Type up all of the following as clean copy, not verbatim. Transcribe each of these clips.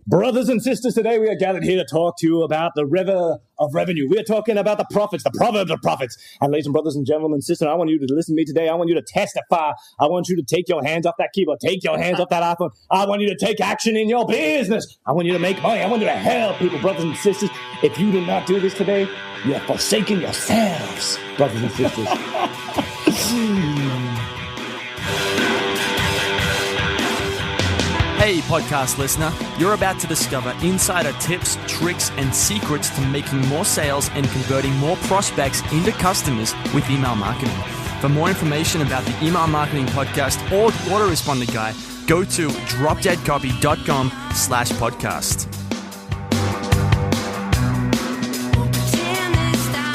Brothers and sisters, today we are gathered here to talk to you about the river of revenue. We are talking about the prophets, the proverbs of prophets. And ladies and brothers and gentlemen, sisters, I want you to listen to me today. I want you to testify. I want you to take your hands off that keyboard, take your hands off that iPhone. I want you to take action in your business. I want you to make money. I want you to help people, brothers and sisters. If you do not do this today, you have forsaken yourselves, brothers and sisters. Hey, podcast listener, you're about to discover insider tips, tricks, and secrets to making more sales and converting more prospects into customers with email marketing. For more information about the Email Marketing Podcast or the Autoresponder Guide, go to dropdeadcopy.com/podcast.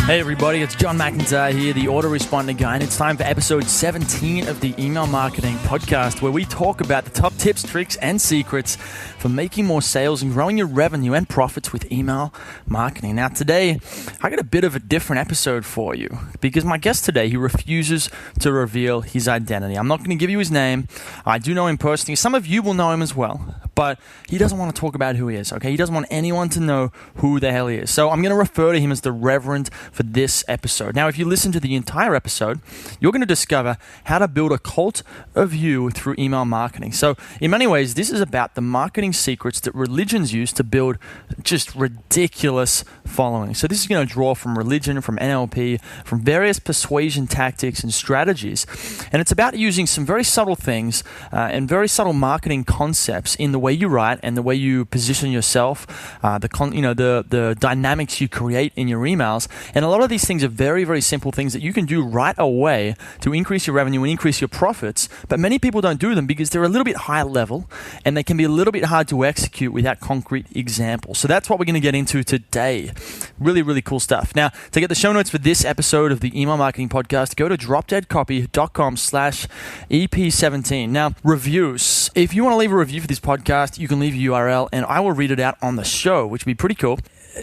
Hey everybody, it's John McIntyre here, the Autoresponder Guy, and it's time for episode 17 of the Email Marketing Podcast, where we talk about the top tips, tricks, and secrets for making more sales and growing your revenue and profits with email marketing. Now today, I got a bit of a different episode for you, because my guest today, he refuses to reveal his identity. I'm not going to give you his name. I do know him personally. Some of you will know him as well, but he doesn't want to talk about who he is, okay? He doesn't want anyone to know who the hell he is. So I'm going to refer to him as the Reverend for this episode. Now, if you listen to the entire episode, you're going to discover how to build a cult of you through email marketing. So in many ways, this is about the marketing secrets that religions use to build just ridiculous following. So this is going to draw from religion, from NLP, from various persuasion tactics and strategies. And it's about using some very subtle things and very subtle marketing concepts in the way you write and the way you position yourself, the dynamics you create in your emails. And a lot of these things are very, very simple things that you can do right away to increase your revenue and increase your profits. But many people don't do them because they're a little bit high level and they can be a little bit hard to execute without concrete examples. So that's what we're going to get into today. Really, really cool stuff. Now, to get the show notes for this episode of the Email Marketing Podcast, go to dropdeadcopy.com/EP17. Now, reviews. If you want to leave a review for this podcast, you can leave a URL and I will read it out on the show, which would be pretty cool.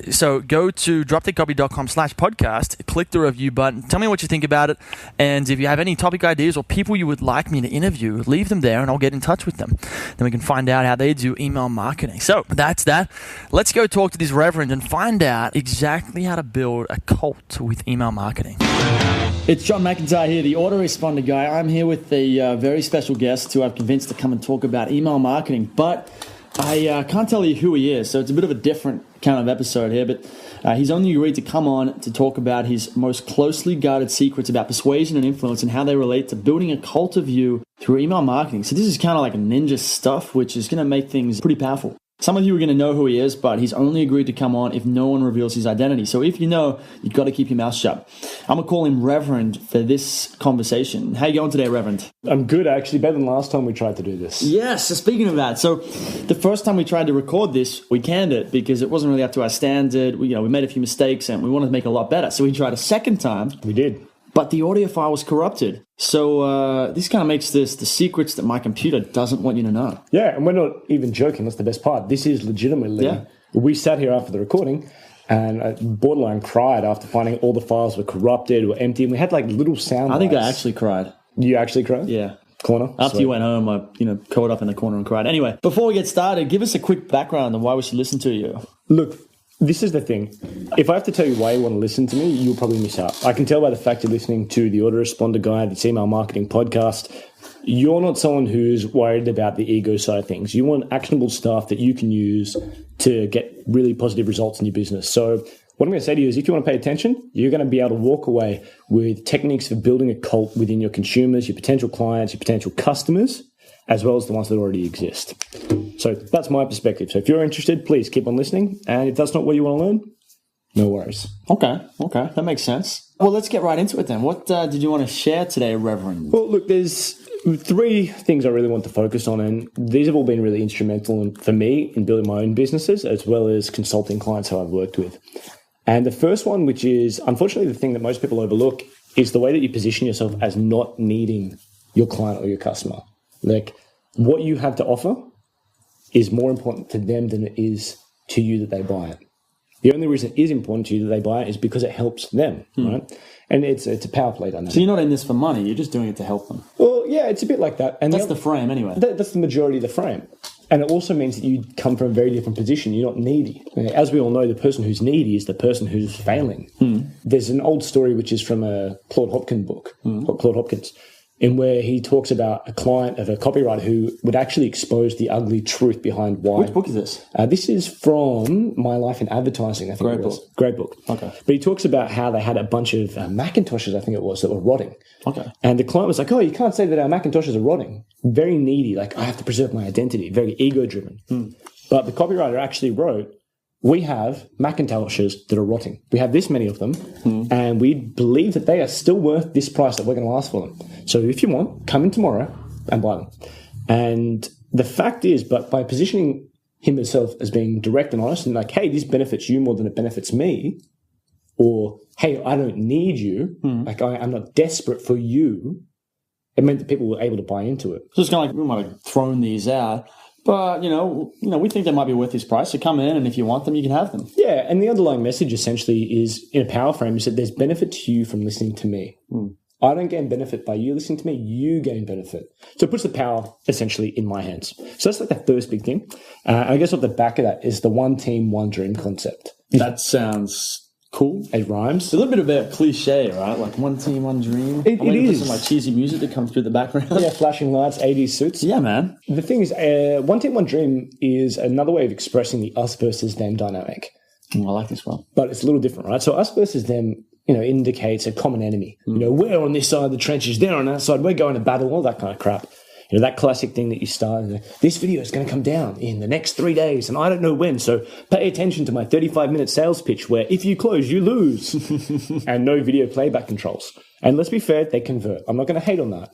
So go to dropdeadcopy.com/podcast, click the review button, tell me what you think about it, and if you have any topic ideas or people you would like me to interview, leave them there and I'll get in touch with them. Then we can find out how they do email marketing. So that's that. Let's go talk to this Reverend and find out exactly how to build a cult with email marketing. It's John McIntyre here, the Autoresponder Guy. I'm here with a very special guest who I've convinced to come and talk about email marketing, but I can't tell you who he is, so it's a bit of a different kind of episode here, but he's only agreed to come on to talk about his most closely guarded secrets about persuasion and influence and how they relate to building a cult of you through email marketing. So this is kind of like a ninja stuff, which is going to make things pretty powerful. Some of you are going to know who he is, but he's only agreed to come on if no one reveals his identity. So if you know, you've got to keep your mouth shut. I'm going to call him Reverend for this conversation. How you going today, Reverend? I'm good, actually. Better than last time we tried to do this. Yes, so speaking of that, so the first time we tried to record this, we canned it because it wasn't really up to our standard. We made a few mistakes and we wanted to make it a lot better. So we tried a second time. We did. But the audio file was corrupted. So this kind of makes this the secrets that my computer doesn't want you to know. Yeah, and we're not even joking. That's the best part. This is legitimately... Yeah. We sat here after the recording and I borderline cried after finding all the files were corrupted or empty. And we had like little sound I think bites. I actually cried. You actually cried? Yeah. Corner? After Sweet. you went home, I curled up in the corner and cried. Anyway, before we get started, give us a quick background on why we should listen to you. Look, this is the thing. If I have to tell you why you want to listen to me, you'll probably miss out. I can tell by the fact you're listening to the Autoresponder Guide, the Email Marketing Podcast. You're not someone who's worried about the ego side of things. You want actionable stuff that you can use to get really positive results in your business. So what I'm going to say to you is if you want to pay attention, you're going to be able to walk away with techniques for building a cult within your consumers, your potential clients, your potential customers, as well as the ones that already exist. So that's my perspective. So if you're interested, please keep on listening. And if that's not what you want to learn, no worries. Okay. That makes sense. Well, let's get right into it then. What did you want to share today, Reverend? Well, look, there's three things I really want to focus on, and these have all been really instrumental for me in building my own businesses, as well as consulting clients who I've worked with. And the first one, which is unfortunately the thing that most people overlook, is the way that you position yourself as not needing your client or your customer. Like, what you have to offer is more important to them than it is to you that they buy it. The only reason it is important to you that they buy it is because it helps them, right? And it's a power play dynamic. So you're not in this for money, you're just doing it to help them. Well, yeah, it's a bit like that. And that's the frame anyway. That's the majority of the frame. And it also means that you come from a very different position. You're not needy. As we all know, the person who's needy is the person who's failing. There's an old story which is from a Claude Hopkins book, Claude Hopkins, in where he talks about a client of a copywriter who would actually expose the ugly truth behind why. Which book is this? This is from My Life in Advertising, I think it was. Great book. Okay. But he talks about how they had a bunch of Macintoshes, I think it was, that were rotting. Okay. And the client was like, oh, you can't say that our Macintoshes are rotting. Very needy, like, I have to preserve my identity, very ego-driven. But the copywriter actually wrote, we have Macintoshes that are rotting. We have this many of them, and we believe that they are still worth this price that we're going to ask for them. So if you want, come in tomorrow and buy them. And the fact is, but by positioning himself as being direct and honest and like, hey, this benefits you more than it benefits me, or, hey, I don't need you, like I'm not desperate for you, it meant that people were able to buy into it. So it's kind of like we might have thrown these out, but, you know, we think they might be worth this price. So come in, and if you want them, you can have them. Yeah, and the underlying message essentially is, in a power frame, is that there's benefit to you from listening to me. I don't gain benefit by you listening to me. You gain benefit. So it puts the power essentially in my hands. So that's like the first big thing. I guess off the back of that is the one team, one dream concept. That sounds cool. It rhymes. It's a little bit of a cliche, right? Like one team, one dream. It is. Some like cheesy music that comes through the background. Yeah, flashing lights, 80s suits. Yeah, man. The thing is, one team, one dream is another way of expressing the us versus them dynamic. I like this one. But it's a little different, right? So us versus them, indicates a common enemy. We're on this side of the trenches, they're on that side, we're going to battle, all that kind of crap. That classic thing that you start, this video is going to come down in the next 3 days, and I don't know when, so pay attention to my 35-minute sales pitch where if you close, you lose, and no video playback controls. And let's be fair, they convert. I'm not going to hate on that.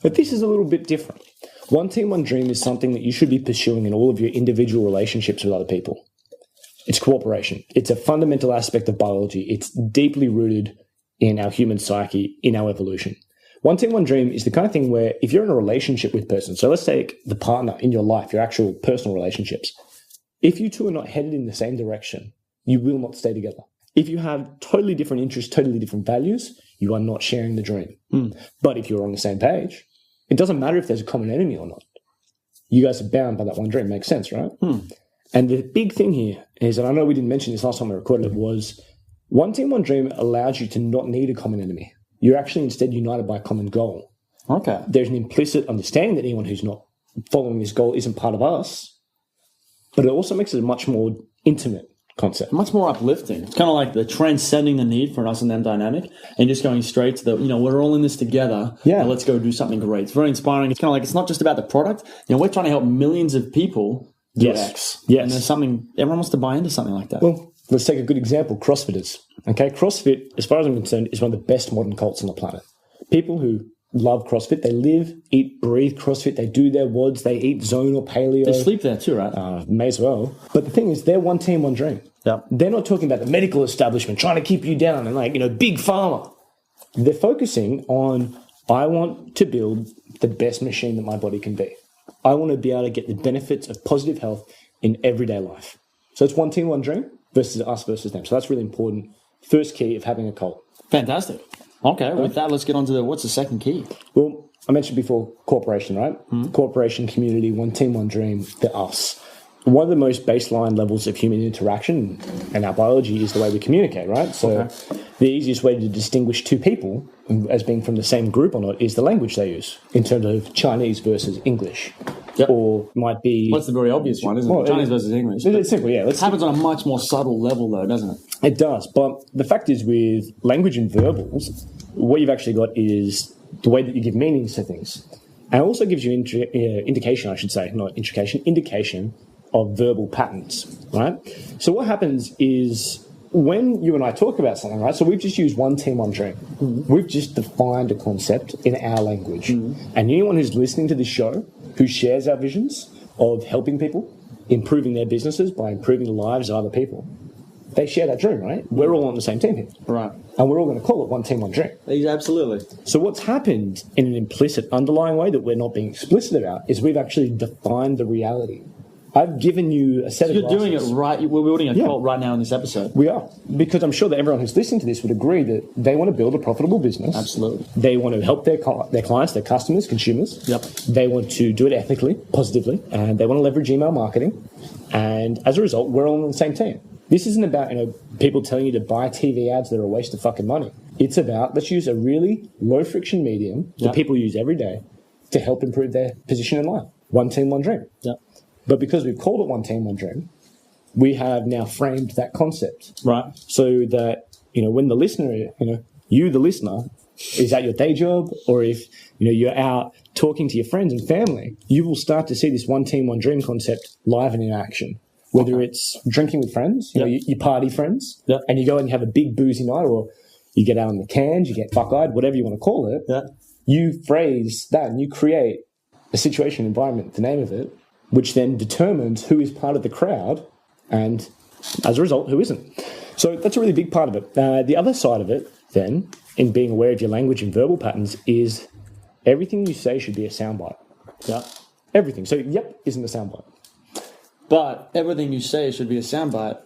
But this is a little bit different. One team, one dream is something that you should be pursuing in all of your individual relationships with other people. It's cooperation. It's a fundamental aspect of biology. It's deeply rooted in our human psyche, in our evolution. One team, one dream is the kind of thing where if you're in a relationship with a person, so let's take the partner in your life, your actual personal relationships, if you two are not headed in the same direction, you will not stay together. If you have totally different interests, totally different values, you are not sharing the dream. But if you're on the same page, it doesn't matter if there's a common enemy or not. You guys are bound by that one dream. Makes sense, right? And the big thing here is, and I know we didn't mention this last time we recorded it, was one team, one dream allows you to not need a common enemy. You're actually instead united by a common goal. Okay. There's an implicit understanding that anyone who's not following this goal isn't part of us, but it also makes it a much more intimate concept. Much more uplifting. It's kind of like the transcending the need for an us and them dynamic and just going straight to the, we're all in this together. Yeah. Now let's go do something great. It's very inspiring. It's kind of like, it's not just about the product. We're trying to help millions of people do X. Yes. And there's something, everyone wants to buy into something like that. Well, let's take a good example, CrossFitters. Okay, CrossFit, as far as I'm concerned, is one of the best modern cults on the planet. People who love CrossFit, they live, eat, breathe CrossFit, they do their WODs, they eat zone or paleo. They sleep there too, right? May as well. But the thing is, they're one team, one dream. Yeah. They're not talking about the medical establishment trying to keep you down and big pharma. They're focusing on, I want to build the best machine that my body can be. I want to be able to get the benefits of positive health in everyday life. So it's one team, one dream versus us versus them. So that's really important. First key of having a cult. Fantastic. Okay, with that, let's get on to what's the second key? Well, I mentioned before cooperation, right? Cooperation, community, one team, one dream, the us. One of the most baseline levels of human interaction and our biology is the way we communicate, right? So the easiest way to distinguish two people as being from the same group or not is the language they use in terms of Chinese versus English. Yep. Or might be... Well, that's the very obvious one, isn't it? Chinese versus English. It's simple, yeah. It happens on a much more subtle level, though, doesn't it? It does. But the fact is with language and verbals, what you've actually got is the way that you give meanings to things. And it also gives you indication, I should say, not indication, indication of verbal patterns, right? So what happens is when you and I talk about something, right? So we've just used one team, one dream. We've just defined a concept in our language. And anyone who's listening to this show, who shares our visions of helping people, improving their businesses by improving the lives of other people, they share that dream, right? We're all on the same team here. Right. And we're all going to call it one team, one dream. Absolutely. So what's happened in an implicit, underlying way that we're not being explicit about is we've actually defined the reality. I've given you a set of You're doing it glasses. right. We're building a cult right now in this episode. We are. Because I'm sure that everyone who's listening to this would agree that they want to build a profitable business. Absolutely. They want to help their clients, their customers, consumers. Yep. They want to do it ethically, positively, and they want to leverage email marketing. And as a result, we're all on the same team. This isn't about people telling you to buy TV ads that are a waste of fucking money. It's about, let's use a really low-friction medium that people use every day to help improve their position in life. One team, one dream. Yep. But because we've called it one team, one dream, we have now framed that concept. Right. So that, when the listener, you, the listener, is at your day job, or if, you're out talking to your friends and family, you will start to see this one team, one dream concept live and in action. Whether it's drinking with friends, you party friends, and you go and you have a big boozy night, or you get out on the cans, you get fuck-eyed, whatever you want to call it. Yeah. You phrase that and you create a situation, environment, the name of it, which then determines who is part of the crowd and, as a result, who isn't. So that's a really big part of it. The other side of it, then, in being aware of your language and verbal patterns, is everything you say should be a soundbite. Yeah. Everything. So, yep isn't a soundbite. But everything you say should be a soundbite.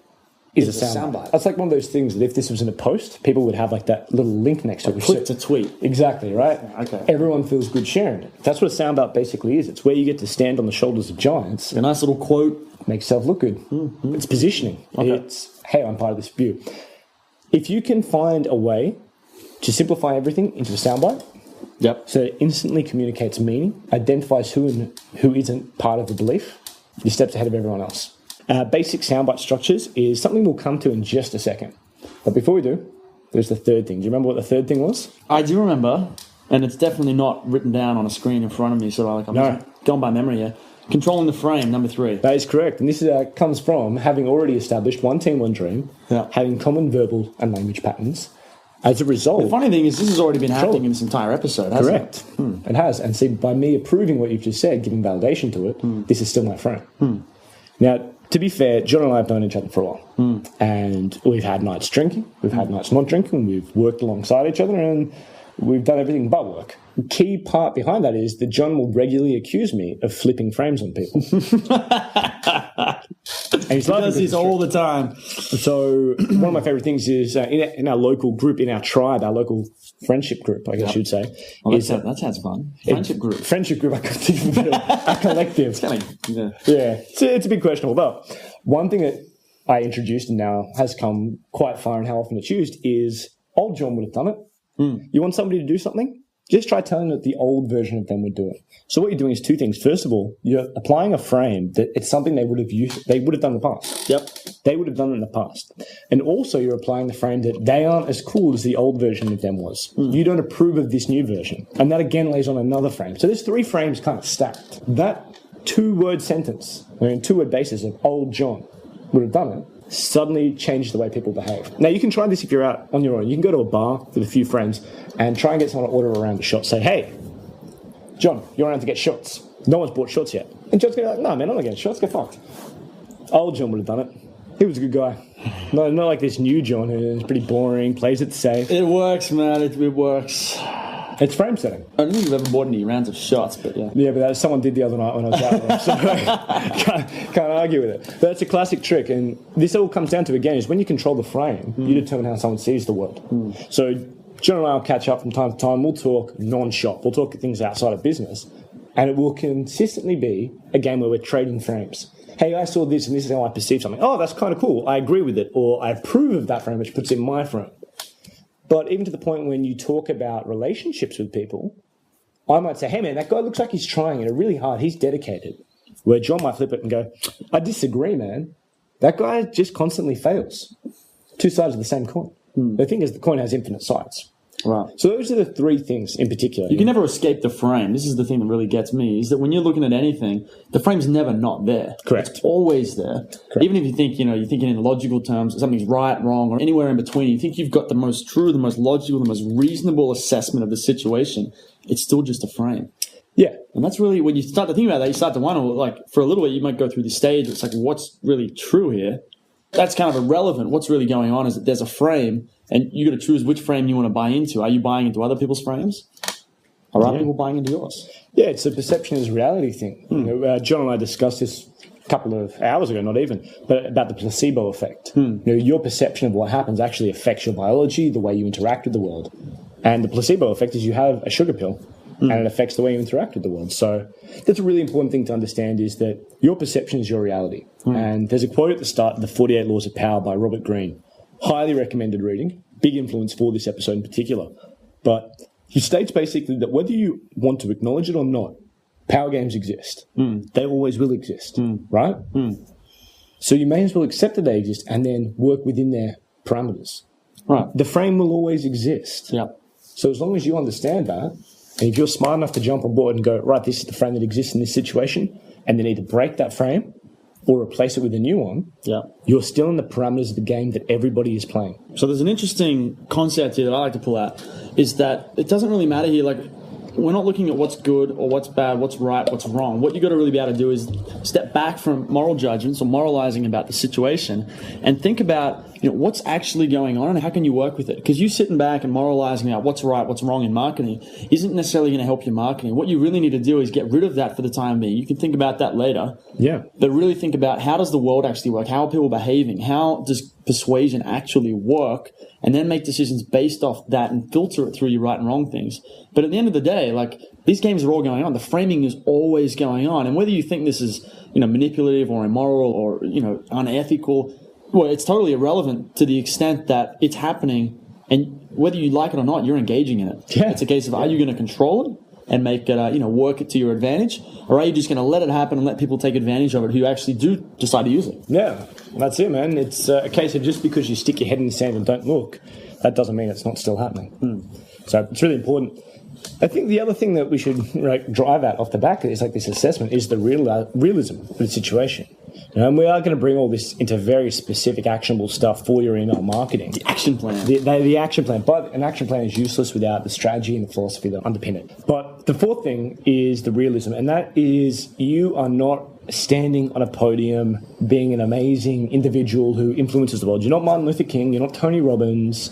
Is a soundbite. That's like one of those things that if this was in a post, people would have like that little link next to it. Click to tweet. Exactly, right? Okay. Everyone feels good sharing it. That's what a soundbite basically is. It's where you get to stand on the shoulders of giants. A nice little quote. Make yourself look good. Mm-hmm. It's positioning. Okay. It's, hey, I'm part of this view. If you can find a way to simplify everything into a soundbite, so it instantly communicates meaning, identifies who and who isn't part of the belief, you're steps ahead of everyone else. Basic soundbite structures is something we'll come to in just a second. But before we do, there's the third thing. Do you remember what the third thing was? I do remember, and it's definitely not written down on a screen in front of me, so I'm just going by memory here. Controlling the frame, number 3. That is correct. And this comes from having already established one team, one dream, having common verbal and language patterns. As a result... The funny thing is this has already been happening in this entire episode, hasn't it? Correct. It has. And see, by me approving what you've just said, giving validation to it, this is still my frame. Now, to be fair, John and I have known each other for a while. And we've had nights drinking, we've had nights not drinking, we've worked alongside each other, and we've done everything but work. The key part behind that is that John will regularly accuse me of flipping frames on people. And he does this all the time. So one of my favourite things is in our local group, in our tribe, our local friendship group, I guess you'd say. That sounds fun. Friendship group. Friendship group, I could think of it. A collective. It's kind of, it's a bit questionable. But one thing that I introduced and now has come quite far in how often it's used is old John would have done it. You want somebody to do something? Just try telling that the old version of them would do it. So what you're doing is two things. First of all, you're applying a frame that it's something they would have done in the past. Yep. They would have done it in the past. And also you're applying the frame that they aren't as cool as the old version of them was. You don't approve of this new version. And that again lays on another frame. So there's 3 frames kind of stacked. That 2-word sentence, or in 2-word basis of old John would have done it, suddenly changed the way people behave. Now, you can try this if you're out on your own. You can go to a bar with a few friends and try and get someone to order a round of shots. Say, hey, John, you're around to get shots. No one's bought shots yet. And John's going to be like, no, man, I'm not getting shots. Get fucked. Old John would have done it. He was a good guy. Not like this new John who's pretty boring, plays it safe. It works, man. It works. It's frame setting. I don't think you've ever bought any rounds of shots, but yeah. Yeah, but someone did the other night when I was out with them, so can't argue with it. But that's a classic trick, and this all comes down to, again, is when you control the frame, you determine how someone sees the world. So John and I will catch up from time to time. We'll talk non-shop. We'll talk things outside of business, and it will consistently be a game where we're trading frames. Hey, I saw this, and this is how I perceive something. Oh, that's kind of cool. I agree with it, or I approve of that frame, which puts in my frame. But even to the point when you talk about relationships with people, I might say, hey, man, that guy looks like he's trying it really hard. He's dedicated. Where John might flip it and go, I disagree, man. That guy just constantly fails. 2 sides of the same coin. The thing is, the coin has infinite sides. Right. So those are the 3 things in particular. You can never escape the frame. This is the thing that really gets me, is that when you're looking at anything, the frame's never not there. Correct. It's always there. Correct. Even if you think, you're thinking in logical terms, something's right, wrong, or anywhere in between, you think you've got the most true, the most logical, the most reasonable assessment of the situation, it's still just a frame. Yeah. And that's really, when you start to think about that, you start to wonder, like, for a little bit, you might go through the stage, it's like, what's really true here? That's kind of irrelevant. What's really going on is that there's a frame, and you got to choose which frame you want to buy into. Are you buying into other people's frames? Or are people buying into yours? Yeah, it's a perception is reality thing. John and I discussed this a couple of hours ago, not even, but about the placebo effect. Your perception of what happens actually affects your biology, the way you interact with the world. And the placebo effect is you have a sugar pill, and it affects the way you interact with the world. So that's a really important thing to understand, is that your perception is your reality. And there's a quote at the start of The 48 Laws of Power by Robert Greene. Highly recommended reading. Big influence for this episode in particular. But he states basically that whether you want to acknowledge it or not, power games exist. They always will exist, right? So you may as well accept that they exist and then work within their parameters. Right. The frame will always exist. Yeah. So as long as you understand that, and if you're smart enough to jump on board and go, right, this is the frame that exists in this situation, and then either break that frame or replace it with a new one, you're still in the parameters of the game that everybody is playing. So there's an interesting concept here that I like to pull out, is that it doesn't really matter here, like, we're not looking at what's good or what's bad, what's right, what's wrong. What you got to really be able to do is step back from moral judgments or moralizing about the situation and think about, what's actually going on and how can you work with it. Because you sitting back and moralizing about what's right, what's wrong in marketing isn't necessarily going to help your marketing. What you really need to do is get rid of that for the time being. You can think about that later. Yeah. But really think about, how does the world actually work? How are people behaving? How does persuasion actually work? And then make decisions based off that and filter it through your right and wrong things. But at the end of the day, like, these games are all going on. The framing is always going on. And whether you think this is, manipulative or immoral or, unethical, well, it's totally irrelevant to the extent that it's happening. And whether you like it or not, you're engaging in it. Yeah. It's a case of, are you going to control it and make it, work it to your advantage? Or are you just going to let it happen and let people take advantage of it who actually do decide to use it? Yeah, that's it, man. It's a case of just because you stick your head in the sand and don't look, that doesn't mean it's not still happening. So it's really important. I think the other thing that we should drive at off the back is like this assessment is the realism of the situation. And we are going to bring all this into very specific actionable stuff for your email marketing. The action plan. The action plan. But an action plan is useless without the strategy and the philosophy that underpin it. But the fourth thing is the realism. And that is, you are not standing on a podium being an amazing individual who influences the world. You're not Martin Luther King. You're not Tony Robbins.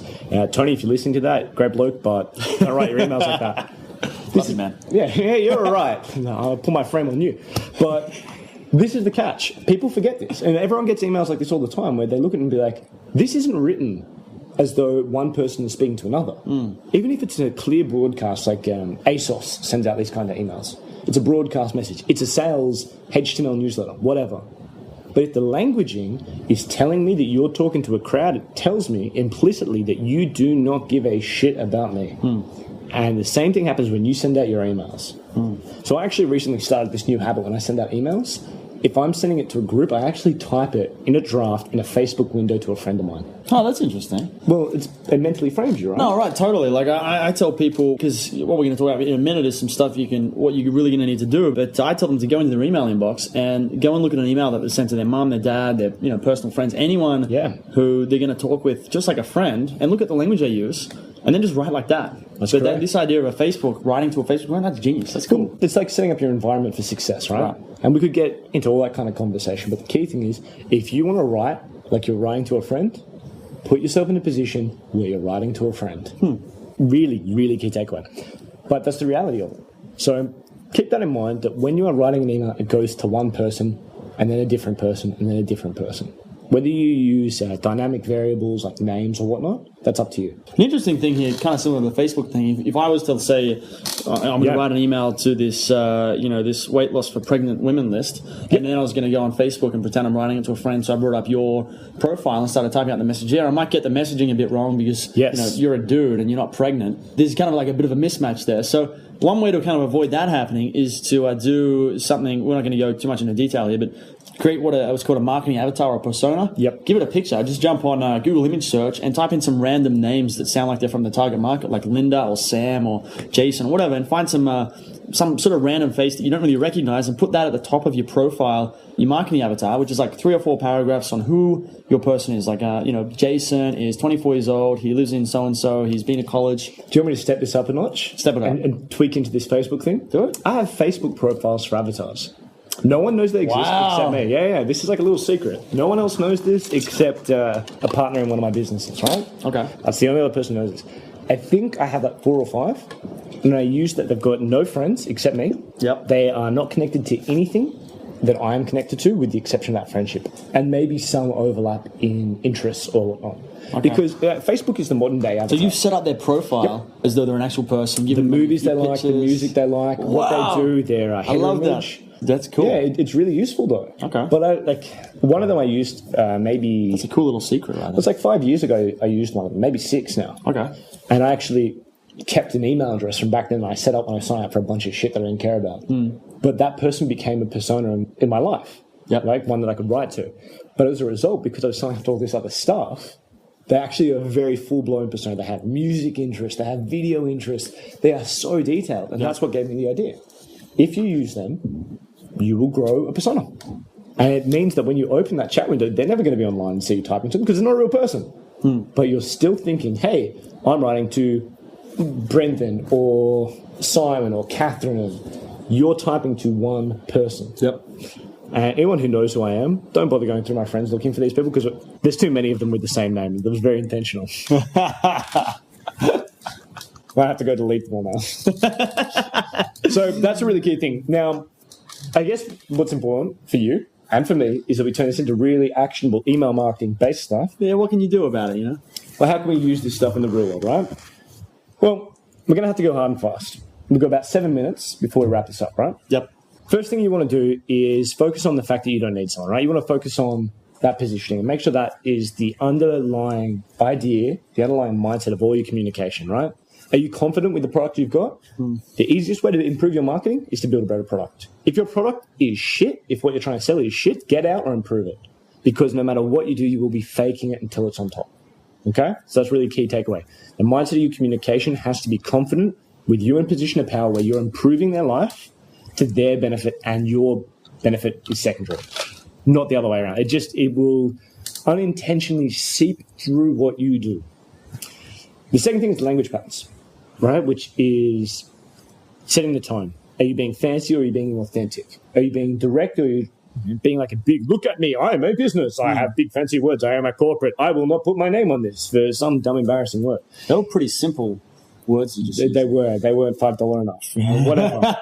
Tony, if you're listening to that, great bloke, but don't write your emails like that. Love you, man. Yeah, you're all right. I'll put my frame on you. But this is the catch. People forget this. And everyone gets emails like this all the time where they look at it and be like, this isn't written as though one person is speaking to another. Even if it's a clear broadcast, like ASOS sends out these kind of emails. It's a broadcast message. It's a sales HTML newsletter, whatever. But if the languaging is telling me that you're talking to a crowd, it tells me implicitly that you do not give a shit about me. And the same thing happens when you send out your emails. So I actually recently started this new habit when I send out emails. If I'm sending it to a group, I actually type it in a draft in a Facebook window to a friend of mine. Oh, that's interesting. Well, it mentally frames you, right? No, right, totally. Like I tell people, because what we're going to talk about in a minute is some stuff what you're really going to need to do. But I tell them to go into their email inbox and go and look at an email that was sent to their mum, their dad, their personal friends, anyone who they're going to talk with, just like a friend, and look at the language they use, and then just write like that. That's but this idea of writing to a Facebook friend, that's genius. That's cool. It's like setting up your environment for success, right? And we could get into all that kind of conversation, but the key thing is, if you want to write like you're writing to a friend, put yourself in a position where you're writing to a friend. Really, really key takeaway. But that's the reality of it. So keep that in mind, that when you are writing an email, it goes to one person, and then a different person, and then a different person. Whether you use dynamic variables like names or whatnot, that's up to you. An interesting thing here, kind of similar to the Facebook thing, if I was to say, I'm going to write an email to this, this weight loss for pregnant women list, and then I was going to go on Facebook and pretend I'm writing it to a friend, so I brought up your profile and started typing out the message there, I might get the messaging a bit wrong because you're a dude and you're not pregnant. There's kind of like a bit of a mismatch there. So one way to kind of avoid that happening is to do something, we're not going to go too much into detail here, but create what's called a marketing avatar or persona. Give it a picture. Just jump on Google image search and type in some random names that sound like they're from the target market, like Linda or Sam or Jason or whatever, and find some sort of random face that you don't really recognize and put that at the top of your profile, your marketing avatar, which is like 3 or 4 paragraphs on who your person is. Like, Jason is 24 years old. He lives in so-and-so. He's been to college. Do you want me to step this up a notch? Step it up. And tweak into this Facebook thing? Do it. I have Facebook profiles for avatars. No one knows they exist except me. Yeah. This is like a little secret. No one else knows this except a partner in one of my businesses, right? Okay. That's the only other person who knows this. I think I have like 4 or 5. And I use that they've got no friends except me. Yep. They are not connected to anything. that I am connected to, with the exception of that friendship, and maybe some overlap in interests or whatnot. Okay. Because Facebook is the modern day avatar. So you've set up their profile as though they're an actual person. The movies they like, the music they like, what they do, their header I love image. that. That's cool. Yeah, it's really useful though. Okay. But one of them I used maybe... That's a cool little secret, right? It was like 5 years ago I used one of them, maybe 6 now. Okay. And I actually kept an email address from back then that I set up when I signed up for a bunch of shit that I didn't care about. But that person became a persona in my life. Yep. Like one that I could write to. But as a result, because I was signing up to all this other stuff, they actually are a very full-blown persona. They have music interest, they have video interest. They are so detailed. And that's what gave me the idea. If you use them, you will grow a persona. And it means that when you open that chat window, they're never going to be online and see you typing to them because they're not a real person. But you're still thinking, hey, I'm writing to Brendan or Simon or Catherine. You're typing to one person. Yep. And anyone who knows who I am, don't bother going through my friends looking for these people because there's too many of them with the same name. That was very intentional. I have to go delete them all now. So that's a really key thing. Now, I guess what's important for you and for me is that we turn this into really actionable email marketing based stuff. Yeah, what can you do about it, you know? Well, how can we use this stuff in the real world, right? Well, we're going to have to go hard and fast. We've got about 7 minutes before we wrap this up, right? Yep. First thing you want to do is focus on the fact that you don't need someone, right? You want to focus on that positioning and make sure that is the underlying idea, the underlying mindset of all your communication, right? Are you confident with the product you've got? The easiest way to improve your marketing is to build a better product. If your product is shit, if what you're trying to sell is shit, get out or improve it. Because no matter what you do, you will be faking it until it's on top. Okay? So that's really a key takeaway. The mindset of your communication has to be confident with you in position of power where you're improving their life to their benefit and your benefit is secondary. Not the other way around. It will unintentionally seep through what you do. The second thing is language patterns, right? Which is setting the tone. Are you being fancy or are you being authentic? Are you being direct or are you being like a big, look at me, I am a business, I have big fancy words, I am a corporate, I will not put my name on this for some dumb embarrassing word. They were pretty simple words you just used. They weren't $5 enough, whatever.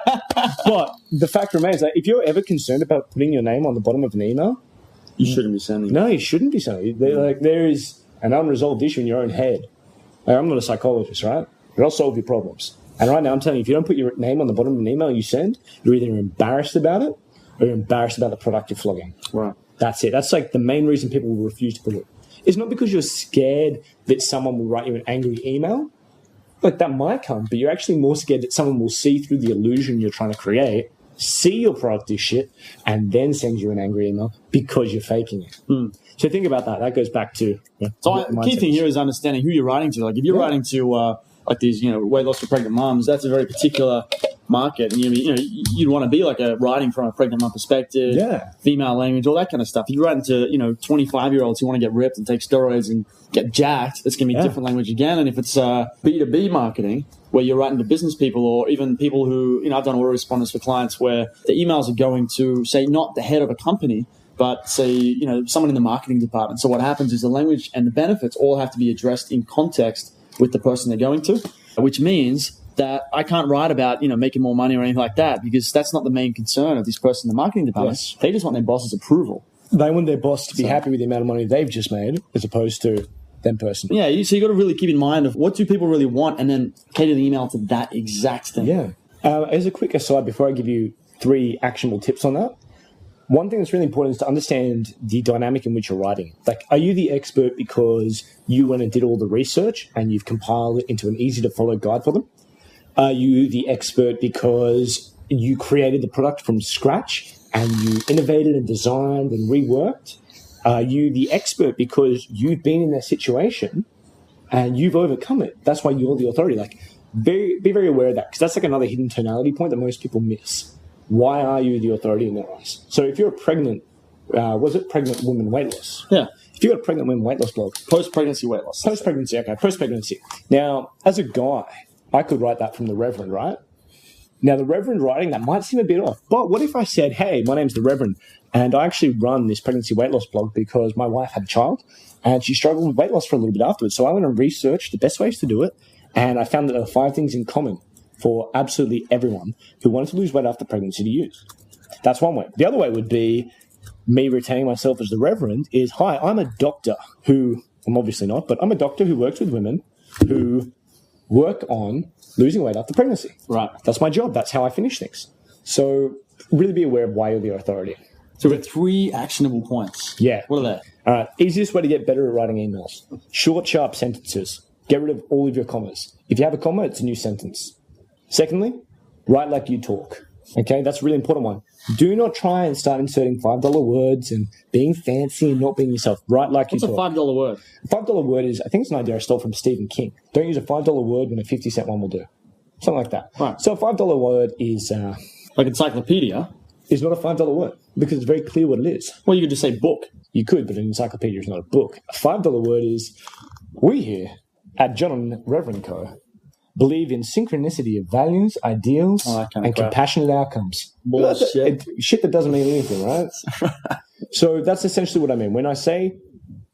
But the fact remains that if you're ever concerned about putting your name on the bottom of an email, you shouldn't be sending it. No, you shouldn't be sending it. There is an unresolved issue in your own head. I'm not a psychologist, right? But I'll solve your problems. And right now I'm telling you, if you don't put your name on the bottom of an email you send, you're either embarrassed about it or you're embarrassed about the product you're flogging. Right. That's it. That's like the main reason people will refuse to put it. It's not because you're scared that someone will write you an angry email. Like that might come, but you're actually more scared that someone will see through the illusion you're trying to create, see your product is shit, and then send you an angry email because you're faking it. So think about that. That goes back to... So the key thing here is understanding who you're writing to. Like if you're writing to like these, weight loss for pregnant moms, that's a very particular market. And you'd want to be like writing from a pregnant mom perspective, female language, all that kind of stuff. If you're writing to 25-year-olds who want to get ripped and take steroids and get jacked, it's going to be a different language again. And if it's B2B marketing, where you're writing to business people or even people who, I've done autoresponders for clients where the emails are going to, say, not the head of a company, but say, someone in the marketing department. So what happens is the language and the benefits all have to be addressed in context with the person they're going to, which means that I can't write about, making more money or anything like that because that's not the main concern of this person in the marketing department. Yes. They just want their boss's approval. They want their boss to be happy with the amount of money they've just made as opposed to them personally. Yeah, so you got to really keep in mind of what do people really want and then cater the email to that exact thing. Yeah. As a quick aside, before I give you 3 actionable tips on that, one thing that's really important is to understand the dynamic in which you're writing. Like, are you the expert because you went and did all the research and you've compiled it into an easy-to-follow guide for them? Are you the expert because you created the product from scratch and you innovated and designed and reworked? Are you the expert because you've been in that situation and you've overcome it? That's why you're the authority. Like, be very aware of that because that's like another hidden tonality point that most people miss. Why are you the authority in their eyes? So if you're a pregnant, pregnant woman weight loss? Yeah. If you've got a pregnant woman weight loss blog. Post-pregnancy weight loss. Post-pregnancy, okay. Post-pregnancy. Now, as a guy, I could write that from the Reverend, right? Now, the Reverend writing, that might seem a bit off. But what if I said, hey, my name's the Reverend, and I actually run this pregnancy weight loss blog because my wife had a child, and she struggled with weight loss for a little bit afterwards. So I went and researched the best ways to do it, and I found that there are 5 things in common for absolutely everyone who wanted to lose weight after pregnancy to use. That's one way. The other way would be me retaining myself as the Reverend is, hi, I'm a doctor who, I'm obviously not, but I'm a doctor who works with women who work on losing weight after pregnancy. Right. That's my job. That's how I finish things. So really be aware of why you're the authority. So we've got 3 actionable points. Yeah. What are they? All right. Easiest way to get better at writing emails. Short, sharp sentences. Get rid of all of your commas. If you have a comma, it's a new sentence. Secondly, write like you talk. Okay, that's a really important one. Do not try and start inserting $5 words and being fancy and not being yourself. Write like you talk. What's a $5 word? A $5 word is, I think it's an idea I stole from Stephen King. Don't use a $5 word when a 50-cent one will do. Something like that. Right. So a $5 word is... like encyclopedia? Is not a $5 word because it's very clear what it is. Well, you could just say book. You could, but an encyclopedia is not a book. A $5 word is, we here at John and Reverend Co. believe in synchronicity of values, ideals, and compassionate outcomes. Bullshit. Shit that doesn't mean anything, right? So that's essentially what I mean. When I say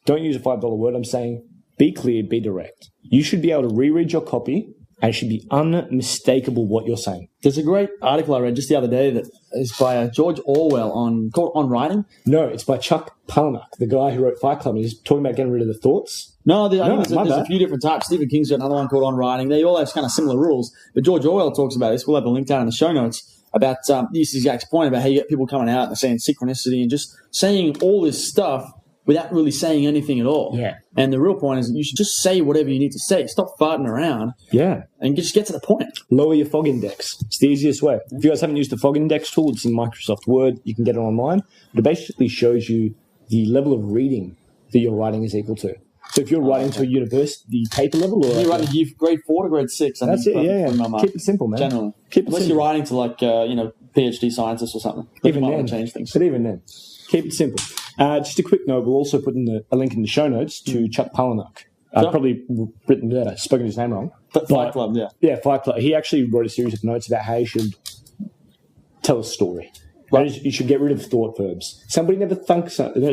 don't use a $5 word, I'm saying be clear, be direct. You should be able to reread your copy and it should be unmistakable what you're saying. There's a great article I read just the other day that is by George Orwell called On Writing. No, it's by Chuck Palahniuk, the guy who wrote Fight Club. He's talking about getting rid of the thoughts. No, there's a few different types. Stephen King's got another one called On Writing. They all have kind of similar rules. But George Orwell talks about this. We'll have a link down in the show notes about this exact point about how you get people coming out and saying synchronicity and just saying all this stuff without really saying anything at all. Yeah. And the real point is that you should just say whatever you need to say. Stop farting around. Yeah. And just get to the point. Lower your fog index. It's the easiest way. If you guys haven't used the fog index tool, it's in Microsoft Word. You can get it online. But it basically shows you the level of reading that your writing is equal to. So if you're writing to a university paper level, or you're writing grade 4 to grade 6. That's it. Yeah. Keep it simple, man. Generally, Unless you're writing to PhD scientists or something. Even then, change things. But even then, keep it simple. Just a quick note: we'll also put in a link in the show notes to Chuck Palahniuk. I've probably spoken his name wrong. Fight Club, yeah. Yeah, Fight Club. He actually wrote a series of notes about how you should tell a story. Right. You should get rid of thought verbs. Somebody never thought something.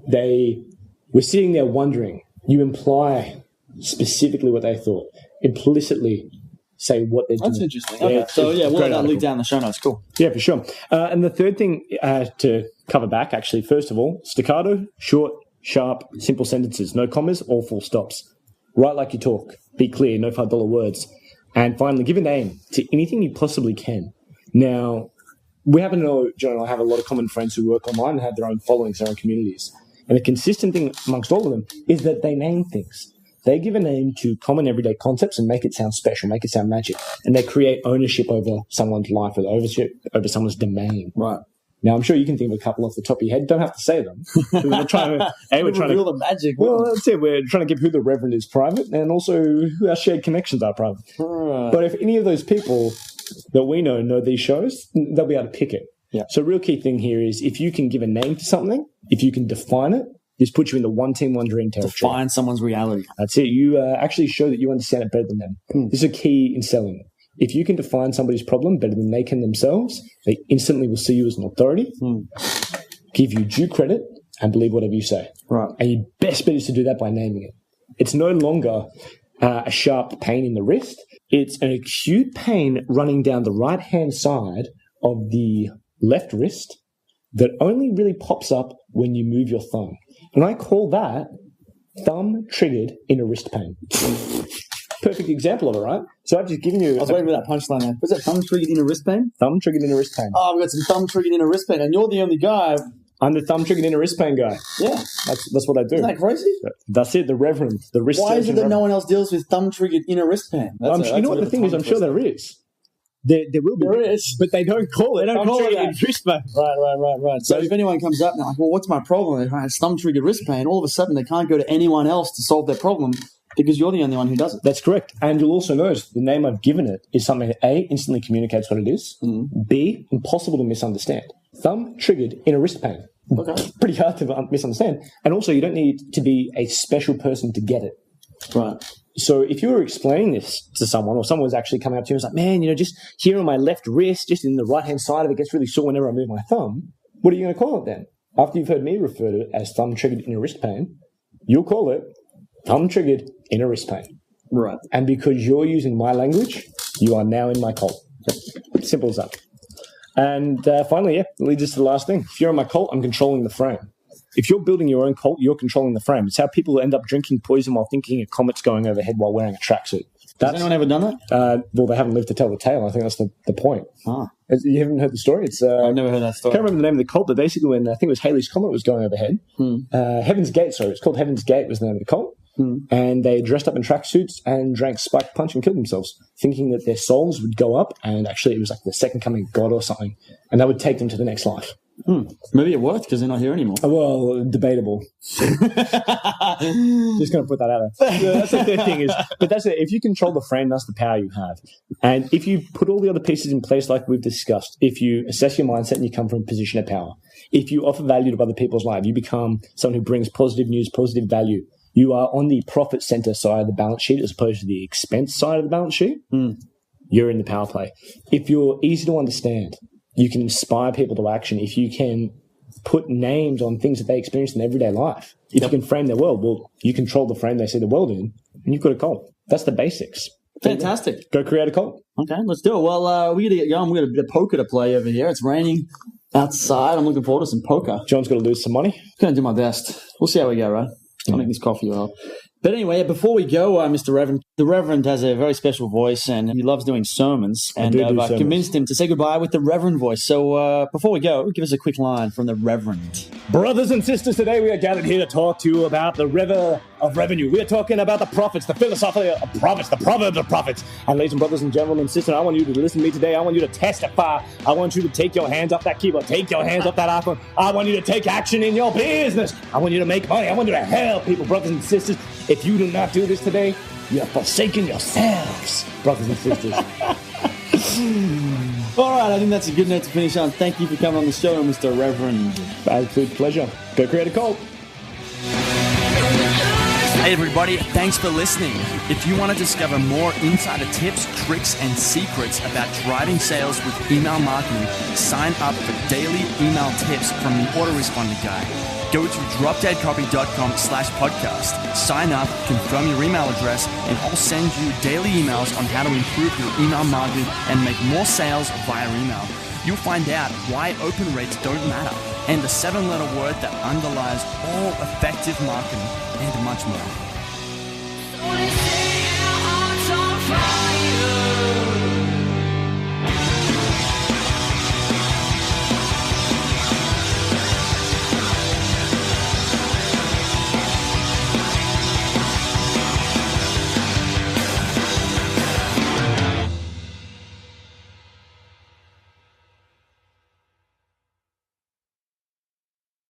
They were sitting there wondering. You imply specifically what they thought. Implicitly say what they're doing. That's interesting. Okay. So, we'll have that link down in the show notes. Cool. Yeah, for sure. And the third thing to cover back, actually, first of all, staccato, short, sharp, simple sentences. No commas or full stops. Write like you talk. Be clear. No $5 words. And finally, give a name to anything you possibly can. Now, we happen to know, John and I have a lot of common friends who work online and have their own followings, their own communities. And the consistent thing amongst all of them is that they name things. They give a name to common everyday concepts and make it sound special, make it sound magic. And they create ownership over someone's life or ownership over someone's domain. Right. Now, I'm sure you can think of a couple off the top of your head. Don't have to say them. We're trying to reveal the magic. Well, that's it. We're trying to give who the Reverend is private and also who our shared connections are private. Right. But if any of those people that we know these shows, they'll be able to pick it. Yeah. So real key thing here is if you can give a name to something, if you can define it, this puts you in the one team, one dream territory. Define someone's reality. That's it. You actually show that you understand it better than them. This is a key in selling. If you can define somebody's problem better than they can themselves, they instantly will see you as an authority, give you due credit, and believe whatever you say. Right. And your best bet is to do that by naming it. It's no longer a sharp pain in the wrist. It's an acute pain running down the right-hand side of the left wrist that only really pops up when you move your thumb. And I call that thumb-triggered inner wrist pain. Perfect example of it, right? So I've just given you... I was waiting for that punchline there. Was that thumb-triggered inner wrist pain? Thumb-triggered inner wrist pain. Oh, I've got some thumb-triggered inner wrist pain, and you're the only guy... I'm the thumb-triggered inner wrist pain guy. Yeah. That's what I do. Isn't that crazy? That's it, the Reverend. The wrist Why is it that Reverend. No one else deals with thumb-triggered inner wrist pain? You know what the thing is? I'm sure there is. There will be. There is. But they don't call it. They don't call it that. Wrist pain. Right. So if anyone comes up and they're like, well, what's my problem? They have thumb-triggered wrist pain. All of a sudden, they can't go to anyone else to solve their problem because you're the only one who does it. That's correct. And you'll also notice the name I've given it is something that A, instantly communicates what it is. B, impossible to misunderstand. Thumb-triggered inner wrist pain. Okay. Pretty hard to misunderstand. And also, you don't need to be a special person to get it. Right. So if you were explaining this to someone or someone was actually coming up to you and was like, man, just here on my left wrist, just in the right-hand side of it gets really sore whenever I move my thumb, what are you going to call it then? After you've heard me refer to it as thumb-triggered inner wrist pain, you'll call it thumb-triggered inner wrist pain. Right. And because you're using my language, you are now in my cult. Simple as that. And finally, it leads us to the last thing. If you're in my cult, I'm controlling the frame. If you're building your own cult, you're controlling the frame. It's how people end up drinking poison while thinking a comet's going overhead while wearing a tracksuit. Has anyone ever done that? Well, they haven't lived to tell the tale. I think that's the point. Ah. You haven't heard the story? I've never heard that story. I can't remember the name of the cult, but basically when I think it was Halley's Comet was going overhead, Heaven's Gate, it's called Heaven's Gate was the name of the cult. And they dressed up in tracksuits and drank spiked punch and killed themselves, thinking that their souls would go up, and actually it was like the second coming of God or something, and that would take them to the next life. Maybe it worked because they're not here anymore. Well, debatable. Just going to put that out there. Yeah, that's the thing is, but that's it. If you control the frame, that's the power you have. And if you put all the other pieces in place like we've discussed, if you assess your mindset and you come from a position of power, if you offer value to other people's lives, you become someone who brings positive news, positive value. You are on the profit center side of the balance sheet as opposed to the expense side of the balance sheet. You're in the power play. If you're easy to understand, you can inspire people to action. If you can put names on things that they experience in everyday life, if you can frame their world, well, you control the frame they see the world in, and you've got a cult. That's the basics. Fantastic. Go create a cult. Okay, let's do it. Well, we got to get going. We got a bit of poker to play over here. It's raining outside. I'm looking forward to some poker. John's got to lose some money. I'm going to do my best. We'll see how we go, right? I'll make this coffee well. But anyway, before we go, Mr. Reverend, the Reverend has a very special voice and he loves doing sermons. And I've convinced him to say goodbye with the Reverend voice. So before we go, give us a quick line from the Reverend. Brothers and sisters, today we are gathered here to talk to you about the river of revenue. We are talking about the prophets, the philosophy of prophets, the proverbs of prophets. And ladies and brothers and gentlemen and sisters, I want you to listen to me today. I want you to testify. I want you to take your hands off that keyboard, take your hands off that iPhone. I want you to take action in your business. I want you to make money. I want you to help people, brothers and sisters. If you do not do this today, you have forsaken yourselves, brothers and sisters. All right, I think that's a good note to finish on. Thank you for coming on the show, Mr. Reverend. Absolute pleasure. Go create a cult. Hey everybody, thanks for listening. If you want to discover more insider tips, tricks, and secrets about driving sales with email marketing, sign up for daily email tips from the Autoresponder Guy. Go to dropdeadcopy.com/podcast. Sign up, confirm your email address, and I'll send you daily emails on how to improve your email marketing and make more sales via email. You'll find out why open rates don't matter and the 7-letter word that underlies all effective marketing and much more.